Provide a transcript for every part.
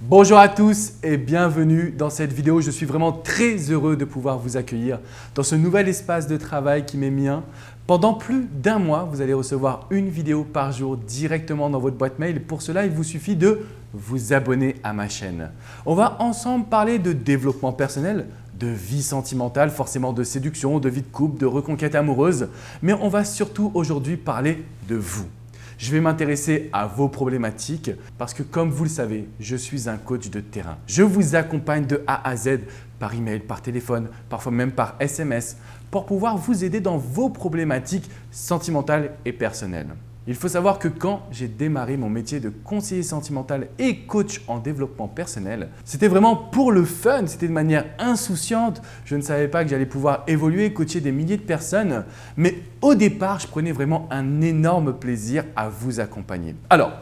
Bonjour à tous et bienvenue dans cette vidéo. Je suis vraiment très heureux de pouvoir vous accueillir dans ce nouvel espace de travail qui m'est mien. Pendant plus d'un mois, vous allez recevoir une vidéo par jour directement dans votre boîte mail. Pour cela, il vous suffit de vous abonner à ma chaîne. On va ensemble parler de développement personnel, de vie sentimentale, forcément de séduction, de vie de couple, de reconquête amoureuse. Mais on va surtout aujourd'hui parler de vous. Je vais m'intéresser à vos problématiques parce que comme vous le savez, je suis un coach de terrain. Je vous accompagne de A à Z par email, par téléphone, parfois même par SMS pour pouvoir vous aider dans vos problématiques sentimentales et personnelles. Il faut savoir que quand j'ai démarré mon métier de conseiller sentimental et coach en développement personnel, c'était vraiment pour le fun, c'était de manière insouciante. Je ne savais pas que j'allais pouvoir évoluer, coacher des milliers de personnes, mais au départ, je prenais vraiment un énorme plaisir à vous accompagner. Alors,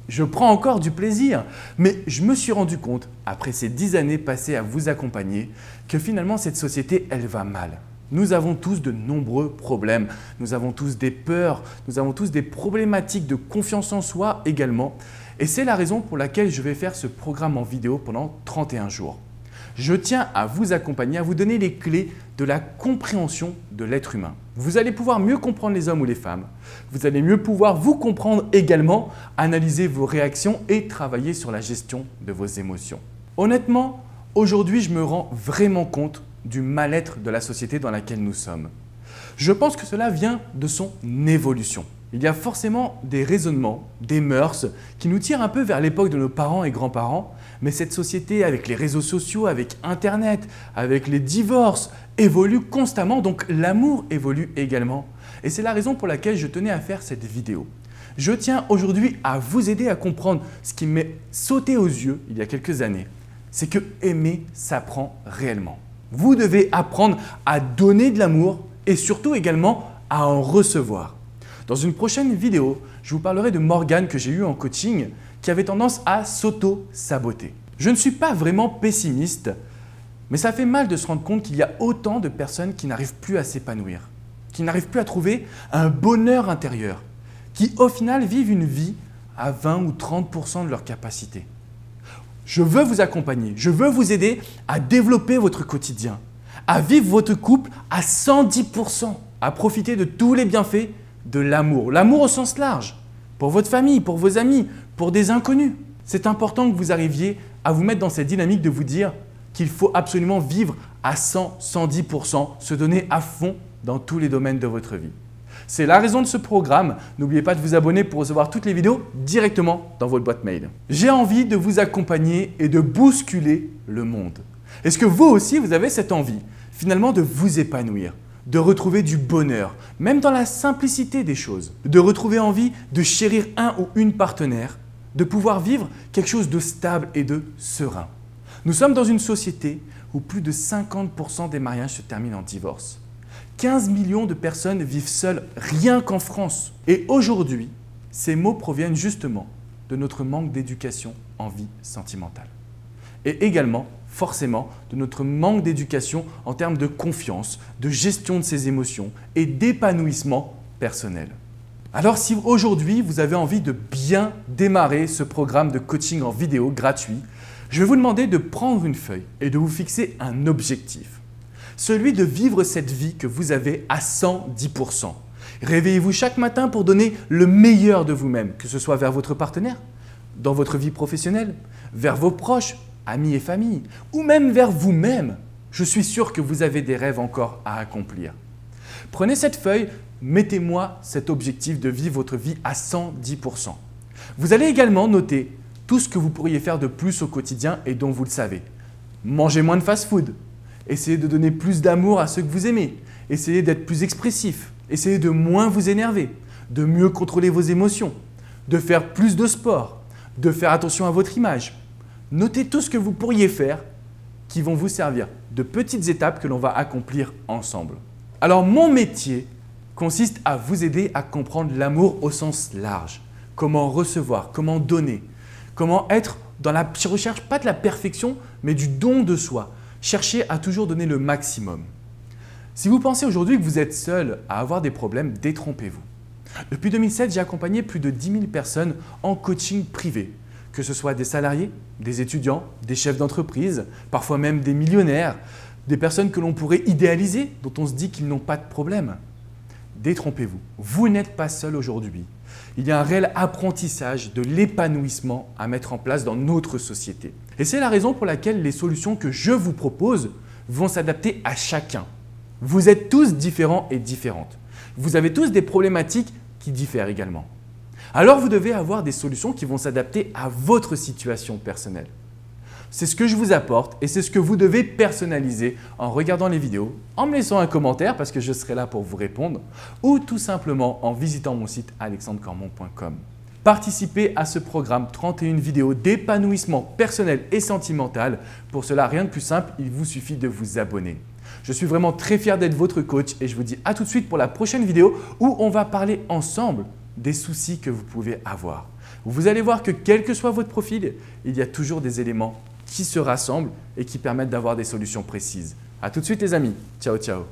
je prends encore du plaisir, mais je me suis rendu compte, après ces 10 années passées à vous accompagner, que finalement cette société, elle va mal. Nous avons tous de nombreux problèmes, nous avons tous des peurs, nous avons tous des problématiques de confiance en soi également. Et c'est la raison pour laquelle je vais faire ce programme en vidéo pendant 31 jours. Je tiens à vous accompagner, à vous donner les clés de la compréhension de l'être humain. Vous allez pouvoir mieux comprendre les hommes ou les femmes. Vous allez mieux pouvoir vous comprendre également, analyser vos réactions et travailler sur la gestion de vos émotions. Honnêtement, aujourd'hui, je me rends vraiment compte du mal-être de la société dans laquelle nous sommes. Je pense que cela vient de son évolution. Il y a forcément des raisonnements, des mœurs qui nous tirent un peu vers l'époque de nos parents et grands-parents, mais cette société, avec les réseaux sociaux, avec Internet, avec les divorces, évolue constamment, donc l'amour évolue également. Et c'est la raison pour laquelle je tenais à faire cette vidéo. Je tiens aujourd'hui à vous aider à comprendre ce qui m'est sauté aux yeux il y a quelques années, c'est que aimer s'apprend réellement. Vous devez apprendre à donner de l'amour et surtout également à en recevoir. Dans une prochaine vidéo, je vous parlerai de Morgane que j'ai eue en coaching qui avait tendance à s'auto-saboter. Je ne suis pas vraiment pessimiste, mais ça fait mal de se rendre compte qu'il y a autant de personnes qui n'arrivent plus à s'épanouir, qui n'arrivent plus à trouver un bonheur intérieur, qui au final vivent une vie à 20 ou 30% de leur capacité. Je veux vous accompagner, je veux vous aider à développer votre quotidien, à vivre votre couple à 110%, à profiter de tous les bienfaits de l'amour. L'amour au sens large, pour votre famille, pour vos amis, pour des inconnus. C'est important que vous arriviez à vous mettre dans cette dynamique de vous dire qu'il faut absolument vivre à 100-110%, se donner à fond dans tous les domaines de votre vie. C'est la raison de ce programme. N'oubliez pas de vous abonner pour recevoir toutes les vidéos directement dans votre boîte mail. J'ai envie de vous accompagner et de bousculer le monde. Est-ce que vous aussi, vous avez cette envie finalement de vous épanouir, de retrouver du bonheur, même dans la simplicité des choses, de retrouver envie de chérir un ou une partenaire, de pouvoir vivre quelque chose de stable et de serein. Nous sommes dans une société où plus de 50% des mariages se terminent en divorce. 15 millions de personnes vivent seules rien qu'en France. Et aujourd'hui, ces mots proviennent justement de notre manque d'éducation en vie sentimentale. Et également, forcément, de notre manque d'éducation en termes de confiance, de gestion de ses émotions et d'épanouissement personnel. Alors si aujourd'hui, vous avez envie de bien démarrer ce programme de coaching en vidéo gratuit, je vais vous demander de prendre une feuille et de vous fixer un objectif. Celui de vivre cette vie que vous avez à 110%. Réveillez-vous chaque matin pour donner le meilleur de vous-même, que ce soit vers votre partenaire, dans votre vie professionnelle, vers vos proches, amis et famille, ou même vers vous-même. Je suis sûr que vous avez des rêves encore à accomplir. Prenez cette feuille, mettez-moi cet objectif de vivre votre vie à 110%. Vous allez également noter tout ce que vous pourriez faire de plus au quotidien et dont vous le savez. Mangez moins de fast-food. Essayez de donner plus d'amour à ceux que vous aimez. Essayez d'être plus expressif. Essayez de moins vous énerver, de mieux contrôler vos émotions, de faire plus de sport, de faire attention à votre image. Notez tout ce que vous pourriez faire qui vont vous servir de petites étapes que l'on va accomplir ensemble. Alors mon métier consiste à vous aider à comprendre l'amour au sens large. Comment recevoir, comment donner, comment être dans la recherche, pas de la perfection, mais du don de soi. Cherchez à toujours donner le maximum. Si vous pensez aujourd'hui que vous êtes seul à avoir des problèmes, détrompez-vous. Depuis 2007, j'ai accompagné plus de 10 000 personnes en coaching privé, que ce soit des salariés, des étudiants, des chefs d'entreprise, parfois même des millionnaires, des personnes que l'on pourrait idéaliser, dont on se dit qu'ils n'ont pas de problème. Détrompez-vous, vous n'êtes pas seul aujourd'hui. Il y a un réel apprentissage de l'épanouissement à mettre en place dans notre société. Et c'est la raison pour laquelle les solutions que je vous propose vont s'adapter à chacun. Vous êtes tous différents et différentes. Vous avez tous des problématiques qui diffèrent également. Alors vous devez avoir des solutions qui vont s'adapter à votre situation personnelle. C'est ce que je vous apporte et c'est ce que vous devez personnaliser en regardant les vidéos, en me laissant un commentaire parce que je serai là pour vous répondre ou tout simplement en visitant mon site alexandrecormon.com. Participez à ce programme 31 vidéos d'épanouissement personnel et sentimental. Pour cela, rien de plus simple, il vous suffit de vous abonner. Je suis vraiment très fier d'être votre coach et je vous dis à tout de suite pour la prochaine vidéo où on va parler ensemble des soucis que vous pouvez avoir. Vous allez voir que quel que soit votre profil, il y a toujours des éléments qui se rassemblent et qui permettent d'avoir des solutions précises. À tout de suite les amis. Ciao, ciao.